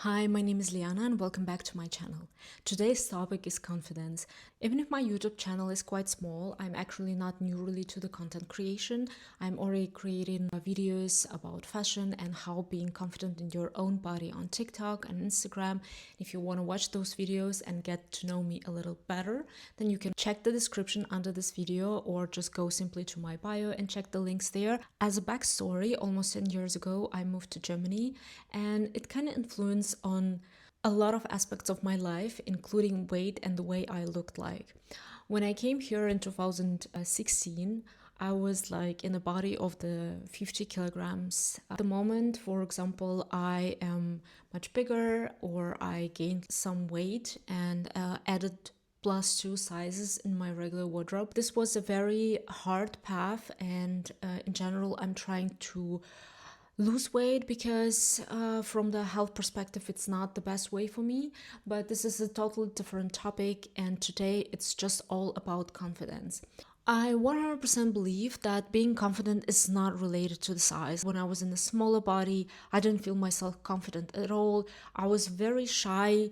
Hi, my name is Liana and welcome back to my channel. Today's topic is confidence. Even if my YouTube channel is quite small, I'm actually not new really to the content creation. I'm already creating videos about fashion and how being confident in your own body on TikTok and Instagram. If you want to watch those videos and get to know me a little better, then you can check the description under this video or just go simply to my bio and check the links there. As a backstory, almost 10 years ago, I moved to Germany and it kind of influenced on a lot of aspects of my life, including weight and the way I looked like. When I came here in 2016, I was like in a body of the 50 kilograms. At the moment, for example, I am much bigger or I gained some weight and added +2 sizes in my regular wardrobe. This was a very hard path, and in general, I'm trying to lose weight because from the health perspective it's not the best way for me, but this is a totally different topic, and today it's just all about confidence. I 100% believe that being confident is not related to the size. When I was in a smaller body, I didn't feel myself confident at all. I was very shy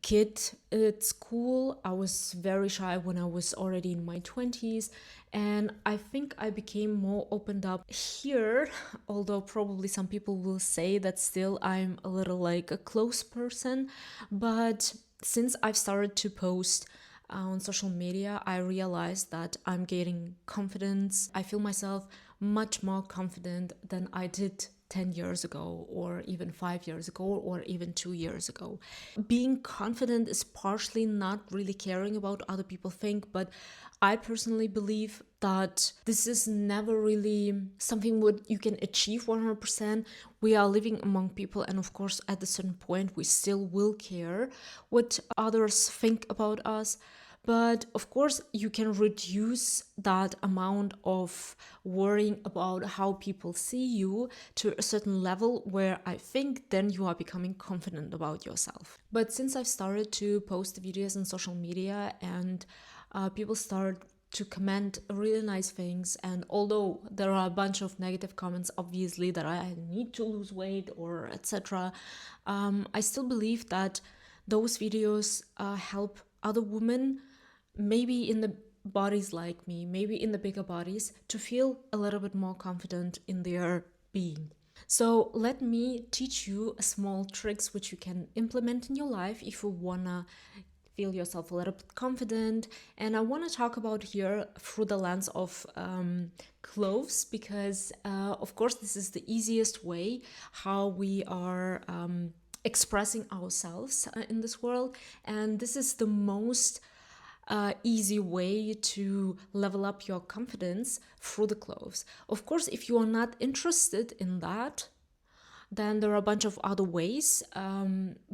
kid at school. I was very shy when I was already in my 20s, and I think I became more opened up here, although probably some people will say that still I'm a little like a close person. But since I've started to post on social media, I realized that I'm gaining confidence. I feel myself much more confident than I did 10 years ago, or even 5 years ago, or even 2 years ago. Being confident is partially not really caring about other people think, but I personally believe that this is never really something what you can achieve 100%. We are living among people, and of course at a certain point we still will care what others think about us. But of course, you can reduce that amount of worrying about how people see you to a certain level where I think then you are becoming confident about yourself. But since I've started to post videos on social media and people start to comment really nice things, and although there are a bunch of negative comments obviously that I need to lose weight or etc., I still believe that those videos help other women, maybe in the bodies like me, maybe in the bigger bodies, to feel a little bit more confident in their being. So let me teach you small tricks which you can implement in your life if you wanna feel yourself a little bit confident. And I want to talk about here through the lens of clothes, because of course this is the easiest way how we are expressing ourselves in this world, and this is the most easy way to level up your confidence through the clothes. Of course, if you are not interested in that, then there are a bunch of other ways,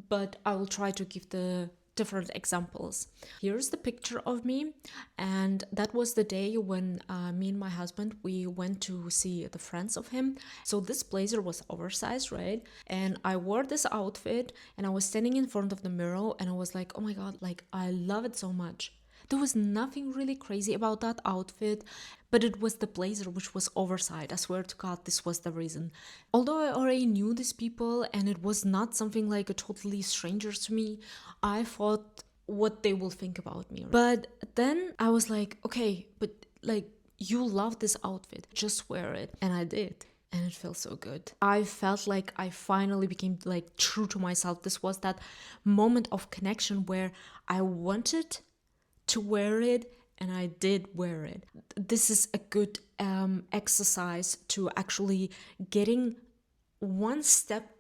but I will try to give the different examples. Here's the picture of me, and that was the day when me and my husband, we went to see the friends of him. So this blazer was oversized, right? And I wore this outfit and I was standing in front of the mirror and I was like, oh my god, like I love it so much. There was nothing really crazy about that outfit, but it was the blazer which was oversized. I swear to God, this was the reason. Although I already knew these people and it was not something like a totally stranger to me, I thought what they will think about me. But then I was like, okay, but like you love this outfit, just wear it. And I did. And it felt so good. I felt like I finally became like true to myself. This was that moment of connection where I wanted to wear it, and I did wear it. This is a good exercise to actually getting one step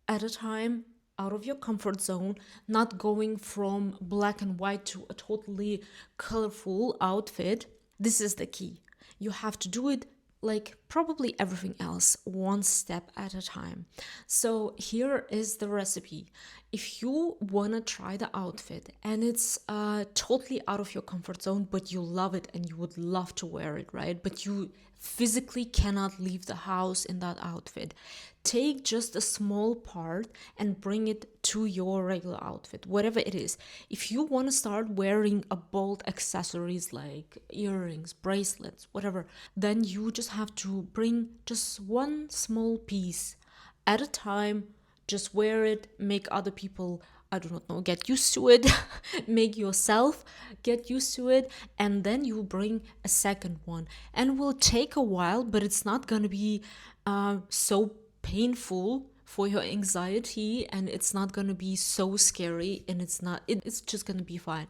at a time out of your comfort zone, not going from black and white to a totally colorful outfit. This is the key. You have to do it like probably everything else, one step at a time. So here is the recipe. If you want to try the outfit and it's totally out of your comfort zone, but you love it and you would love to wear it, right? But you physically cannot leave the house in that outfit, take just a small part and bring it to your regular outfit, whatever it is. If you want to start wearing a bold accessories like earrings, bracelets, whatever, then you just have to bring just one small piece at a time just wear it, make other people, I do not know, get used to it, make yourself get used to it, and then you bring a second one. And it will take a while, but it's not gonna be so painful for your anxiety, and it's not gonna be so scary, and it's just gonna be fine.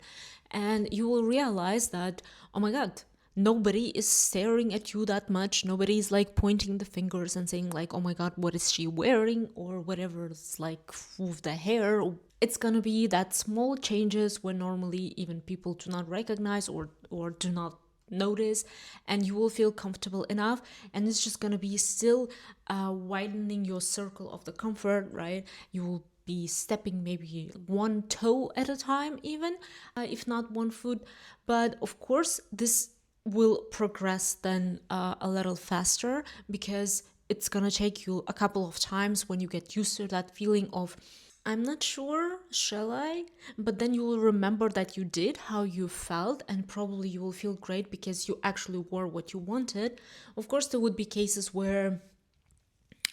And you will realize that, oh my god, nobody is staring at you that much. Nobody is like pointing the fingers and saying like, oh my god, what is she wearing, or whatever. It's like with the hair. It's gonna be that small changes where normally even people do not recognize or do not notice, and you will feel comfortable enough, and it's just gonna be still widening your circle of the comfort, right? You will be stepping maybe one toe at a time, even if not one foot. But of course this will progress then a little faster, because it's gonna take you a couple of times when you get used to that feeling of, I'm not sure, shall I? But then you will remember that you did, how you felt, and probably you will feel great because you actually wore what you wanted. Of course, there would be cases where,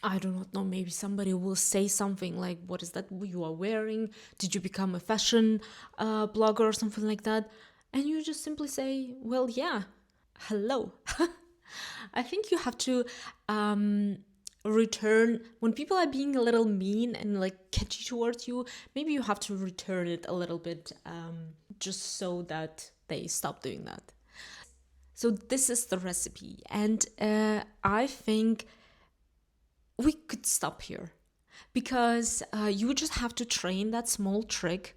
I do not know, maybe somebody will say something like, what is that you are wearing? Did you become a fashion blogger or something like that? And you just simply say, well, yeah, hello. I think you have to return when people are being a little mean and like catchy towards you. Maybe you have to return it a little bit, just so that they stop doing that. So this is the recipe, and I think we could stop here, because you just have to train that small trick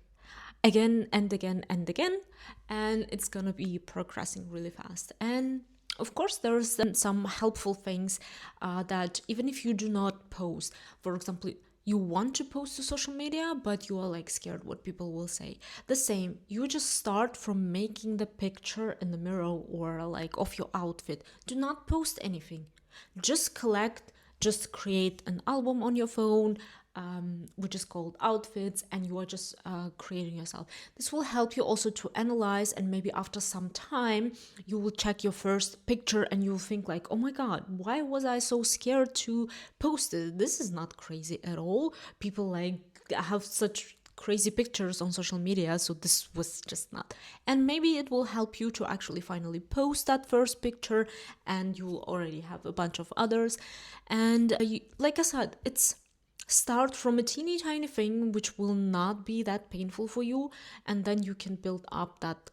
again and again and again, and it's gonna be progressing really fast. And of course, there's some helpful things that even if you do not post, for example, you want to post to social media, but you are like scared what people will say. The same, you just start from making the picture in the mirror or like of your outfit. Do not post anything. Just collect, just create an album on your phone, which is called outfits, and you are just creating yourself. This will help you also to analyze, and maybe after some time you will check your first picture and you'll think like, oh my god, why was I so scared to post it? This is not crazy at all. People like have such crazy pictures on social media, so this was just not. And maybe it will help you to actually finally post that first picture, and you will already have a bunch of others. And like I said, it's start from a teeny tiny thing which will not be that painful for you, and then you can build up that.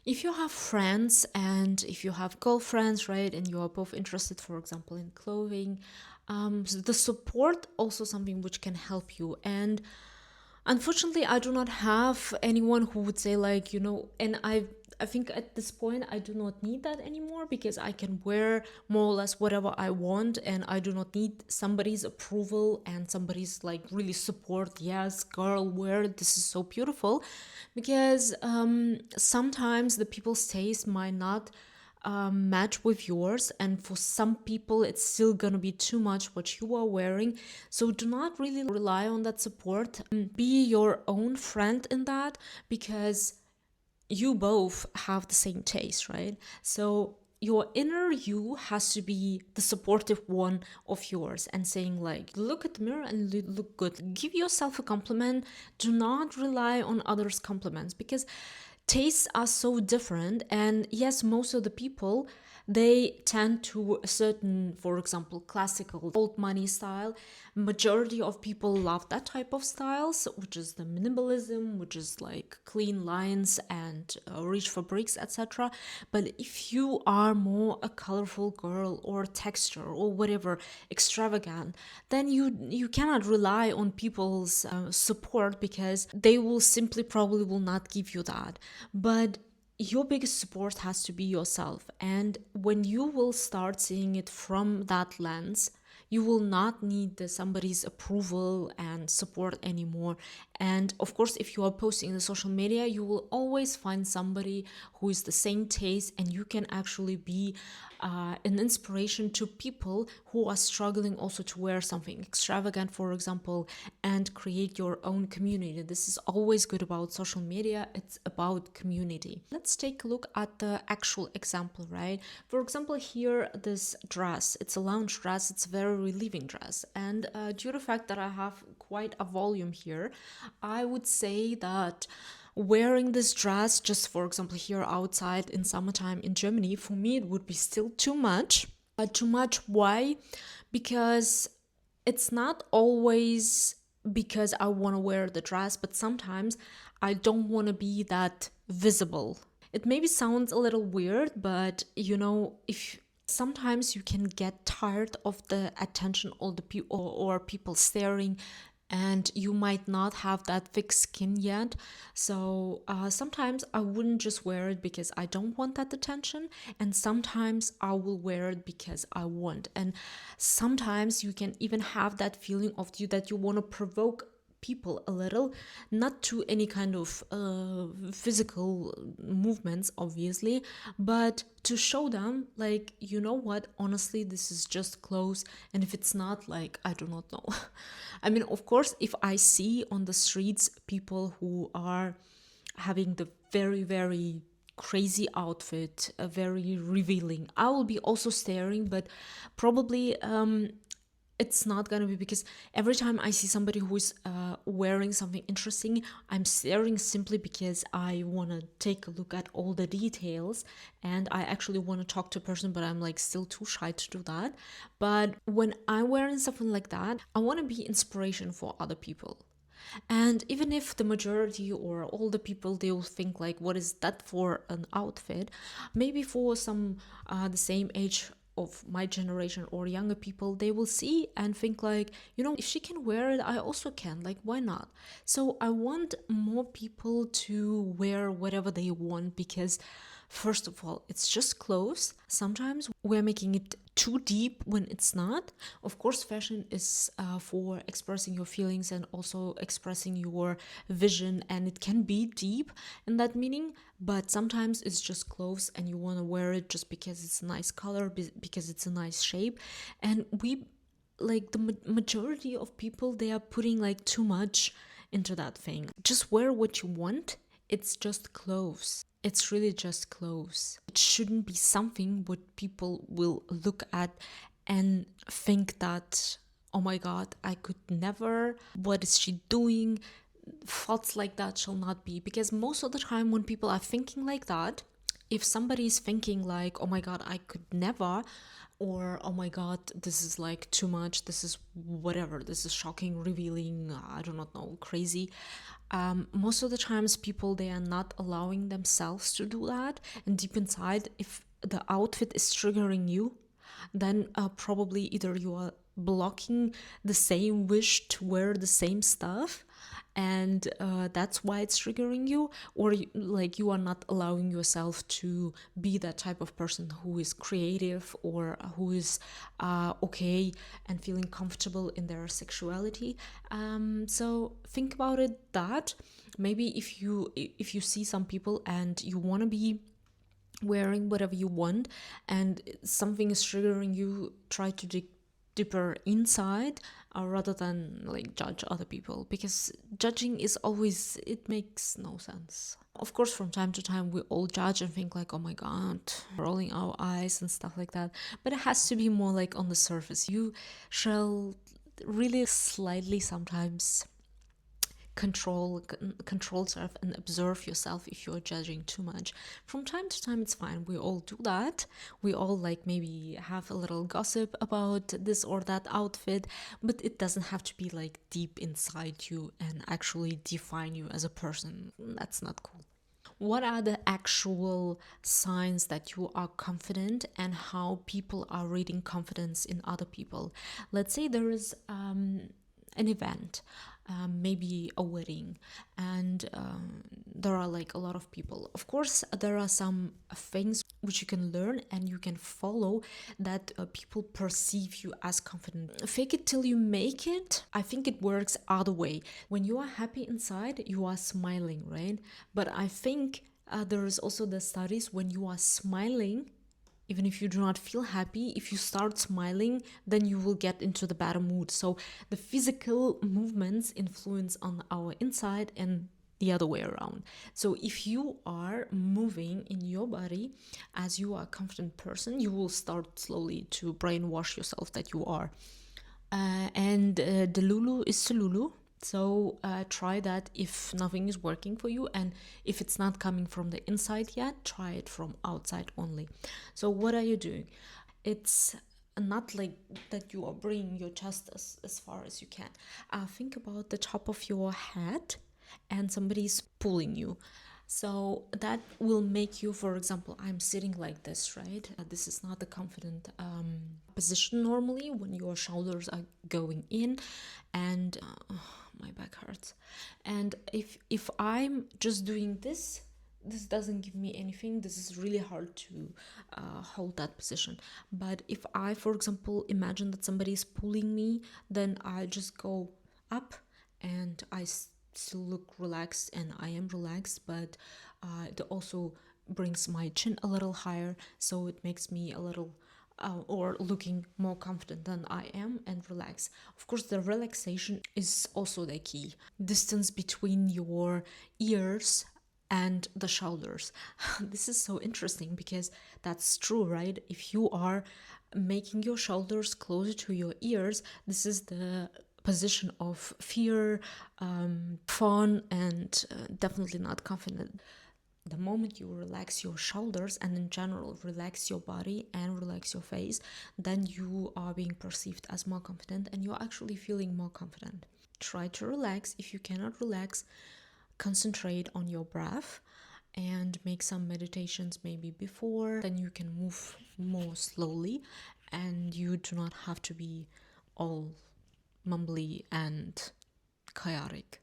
If you have friends and if you have girlfriends, right, and you are both interested, for example, in clothing, so the support also something which can help you. And unfortunately, I do not have anyone who would say like, and I think at this point I do not need that anymore, because I can wear more or less whatever I want, and I do not need somebody's approval and somebody's like really support. Yes, girl, wear it. This is so beautiful, because sometimes the people's taste might not match with yours, and for some people it's still gonna be too much what you are wearing. So do not really rely on that support. Be your own friend in that, because you both have the same taste, right? So your inner you has to be the supportive one of yours, and saying like, look at the mirror and look good. Give yourself a compliment. Do not rely on others' compliments, because tastes are so different. And yes, most of the people, they tend to a certain, for example, classical old money style. Majority of people love that type of styles, which is the minimalism, which is like clean lines and rich fabrics, etc. But if you are more a colorful girl or texture or whatever extravagant, then you cannot rely on people's support, because they will simply probably will not give you that. But your biggest support has to be yourself. And when you will start seeing it from that lens, you will not need somebody's approval and support anymore. And of course, if you are posting in the social media, you will always find somebody who is the same taste, and you can actually be an inspiration to people who are struggling also to wear something extravagant, for example, and create your own community. This is always good about social media. It's about community. Let's take a look at the actual example, right? For example, here, this dress, it's a lounge dress. It's very relieving dress. And due to the fact that I have quite a volume here, I would say that wearing this dress, just for example, here outside in summertime in Germany, for me, it would be still too much. Too much, why? Because it's not always because I want to wear the dress, but sometimes I don't want to be that visible. It maybe sounds a little weird, but if sometimes you can get tired of the attention of the people or people staring, and you might not have that thick skin yet. So sometimes I wouldn't just wear it because I don't want that attention, and sometimes I will wear it because I want. And sometimes you can even have that feeling of you that you want to provoke people a little, not to any kind of physical movements, obviously, but to show them, like, you know what, honestly, this is just clothes. And if it's not, like, I do not know. I mean, of course, if I see on the streets people who are having the very, very crazy outfit, very revealing, I will be also staring, but probably it's not gonna be because every time I see somebody who is wearing something interesting, I'm staring simply because I want to take a look at all the details, and I actually want to talk to a person, but I'm like still too shy to do that. But when I'm wearing something like that, I want to be inspiration for other people. And even if the majority or all the people, they will think like, what is that for an outfit? Maybe for some the same age of my generation or younger people, they will see and think like, if she can wear it, I also can. Like, why not? So I want more people to wear whatever they want because, first of all, it's just clothes. Sometimes we're making it too deep when it's not. Of course, fashion is for expressing your feelings and also expressing your vision, and it can be deep in that meaning, but sometimes it's just clothes and you want to wear it just because it's a nice color, because it's a nice shape. And we, like the majority of people, they are putting like too much into that thing. Just wear what you want. It's just clothes. It's really just clothes. It shouldn't be something what people will look at and think that, oh my god, I could never. What is she doing? Thoughts like that shall not be. Because most of the time when people are thinking like that, if somebody is thinking like, oh my god, I could never, or oh my god, this is like too much, this is whatever, this is shocking, revealing, I do not know, crazy, most of the times people, they are not allowing themselves to do that. And deep inside, if the outfit is triggering you, then probably either you are blocking the same wish to wear the same stuff, and that's why it's triggering you, or like you are not allowing yourself to be that type of person who is creative or who is okay and feeling comfortable in their sexuality. So think about it, that maybe if you see some people and you want to be wearing whatever you want and something is triggering you, try to dig deeper inside, rather than like judge other people, because judging is always, it makes no sense. Of course, from time to time we all judge and think like, oh my god, rolling our eyes and stuff like that, but it has to be more like on the surface. You shall really slightly sometimes control yourself and observe yourself if you're judging too much. From time to time, it's fine, we all do that. We all like maybe have a little gossip about this or that outfit, but it doesn't have to be like deep inside you and actually define you as a person. That's not cool. What are the actual signs that you are confident, and how people are reading confidence in other people? Let's say there is an event, maybe a wedding, and there are like a lot of people. Of course, there are some things which you can learn and you can follow, that people perceive you as confident. Fake it till you make it. I think it works other way. When you are happy inside, you are smiling, right? But I think there is also the studies, when you are smiling, even if you do not feel happy, if you start smiling, then you will get into the better mood. So the physical movements influence on our inside and the other way around. So if you are moving in your body as you are a confident person, you will start slowly to brainwash yourself that you are. And the Lulu is Sululu. So try that if nothing is working for you, and if it's not coming from the inside yet, try it from outside only. So what are you doing? It's not like that you are bringing your chest as far as you can. Think about the top of your head and somebody's pulling you. So that will make you, for example, I'm sitting like this, right? This is not a confident position normally when your shoulders are going in, and my back hurts. And if I'm just doing this, this doesn't give me anything. This is really hard to hold that position. But if I, for example, imagine that somebody is pulling me, then I just go up, and I still look relaxed, and I am relaxed, but it also brings my chin a little higher, so it makes me a little or looking more confident than I am and relaxed. Of course, the relaxation is also the key. Distance between your ears and the shoulders. This is so interesting because that's true, right? If you are making your shoulders closer to your ears, this is the position of fear, fun, and definitely not confident. The moment you relax your shoulders and in general relax your body and relax your face, then you are being perceived as more confident and you're actually feeling more confident. Try to relax. If you cannot relax, concentrate on your breath and make some meditations maybe before. Then you can move more slowly and you do not have to be all mumbly and chaotic.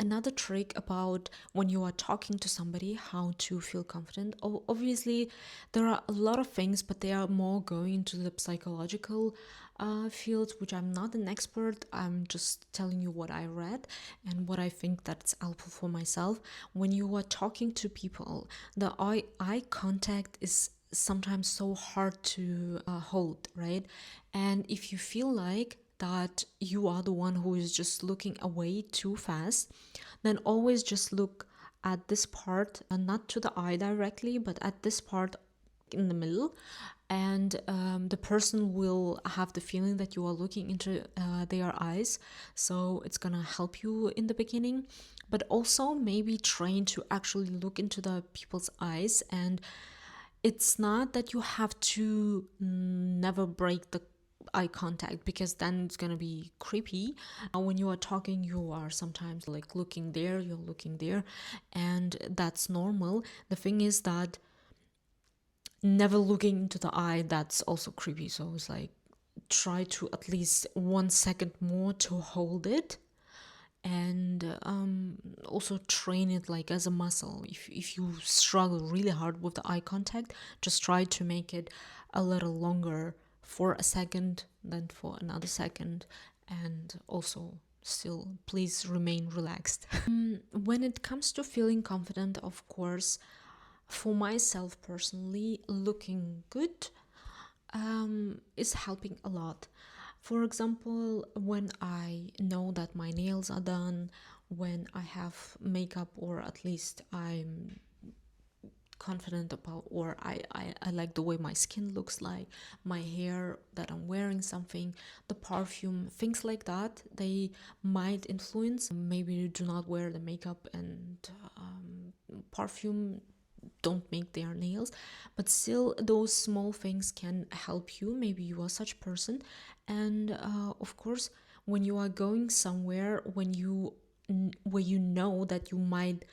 Another trick about when you are talking to somebody, how to feel confident. Obviously, there are a lot of things, but they are more going into the psychological field, which I'm not an expert. I'm just telling you what I read and what I think that's helpful for myself. When you are talking to people, the eye contact is sometimes so hard to hold, right? And if you feel like that you are the one who is just looking away too fast, then always just look at this part, not to the eye directly, but at this part in the middle, and the person will have the feeling that you are looking into their eyes, so it's gonna help you in the beginning. But also maybe train to actually look into the people's eyes, and it's not that you have to never break the eye contact, because then it's gonna be creepy. When you are talking, you are sometimes like looking there, you're looking there, and that's normal. The thing is that never looking into the eye, that's also creepy. So it's like try to at least 1 second more to hold it, and also train it like as a muscle. If you struggle really hard with the eye contact, just try to make it a little longer for a second, then for another second, and also still please remain relaxed. When it comes to feeling confident, of course, for myself personally, looking good is helping a lot. For example, when I know that my nails are done, when I have makeup, or at least I'm confident about, or I like the way my skin looks like, my hair, that I'm wearing something, the perfume, things like that, they might influence. Maybe you do not wear the makeup and perfume, don't make their nails, but still those small things can help you. Maybe you are such person. And of course, when you are going somewhere, where you know that you might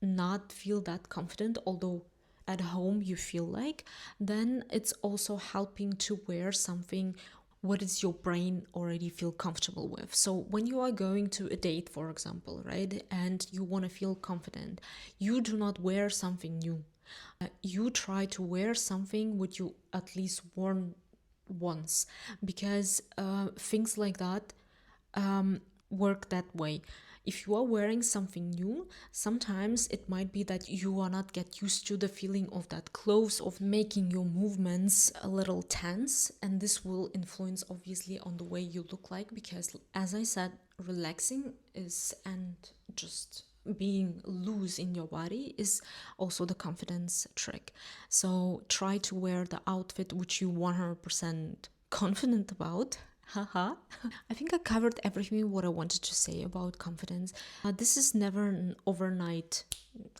not feel that confident, although at home you feel like, then it's also helping to wear something what is your brain already feel comfortable with. So when you are going to a date, for example, right, and you want to feel confident, you do not wear something new. You try to wear something which you at least worn once, because things like that work that way. If you are wearing something new, sometimes it might be that you are not get used to the feeling of that clothes, of making your movements a little tense, and this will influence obviously on the way you look like, because as I said, relaxing is, and just being loose in your body is also the confidence trick. So try to wear the outfit which you 100% confident about. Haha. I think I covered everything what I wanted to say about confidence. This is never an overnight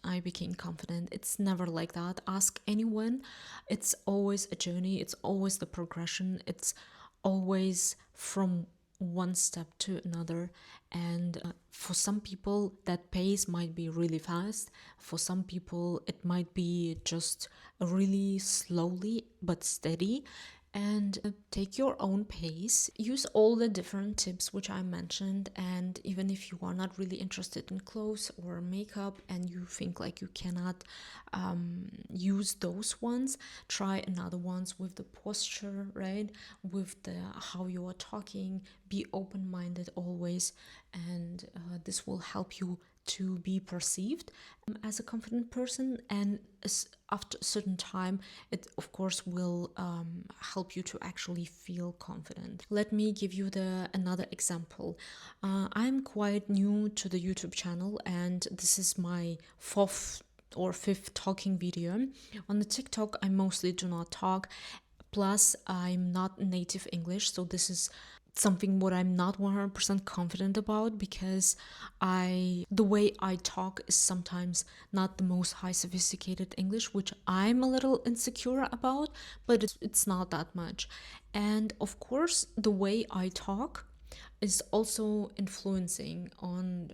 I became confident. It's never like that. Ask anyone. It's always a journey. It's always the progression. It's always from one step to another. And for some people, that pace might be really fast. For some people, it might be just really slowly but steady. And take your own pace. Use all the different tips which I mentioned. And even if you are not really interested in clothes or makeup and you think like you cannot use those ones, try another ones with the posture, right? With the how you are talking. Be open-minded always, and this will help you to be perceived as a confident person. And after a certain time, it of course will help you to actually feel confident. Let me give you another example. I'm quite new to the YouTube channel, and this is my fourth or fifth talking video. On the TikTok, I mostly do not talk. Plus, I'm not native English, so this is something what I'm not 100% confident about, because the way I talk is sometimes not the most high sophisticated English, which I'm a little insecure about, but it's not that much. And of course, the way I talk is also influencing on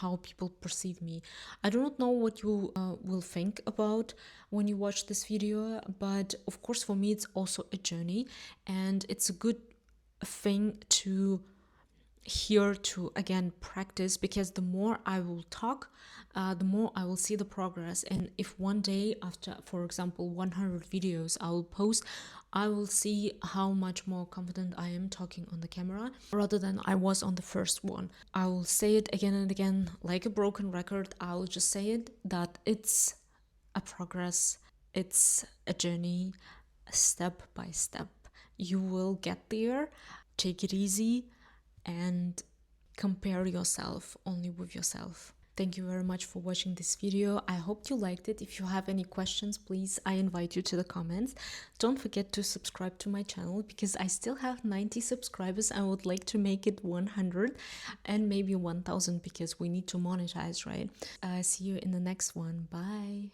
how people perceive me. I do not know what you will think about when you watch this video, but of course for me it's also a journey, and it's a good thing to here to again practice, because the more I will talk, the more I will see the progress. And if one day after, for example, 100 videos I will post, I will see how much more confident I am talking on the camera rather than I was on the first one. I will say it again and again like a broken record. I will just say it that it's a progress, it's a journey, step by step. You will get there. Take it easy and compare yourself only with yourself. Thank you very much for watching this video. I hope you liked it. If you have any questions, please, I invite you to the comments. Don't forget to subscribe to my channel, because I still have 90 subscribers. I would like to make it 100 and maybe 1000, because we need to monetize, right? See you in the next one. Bye.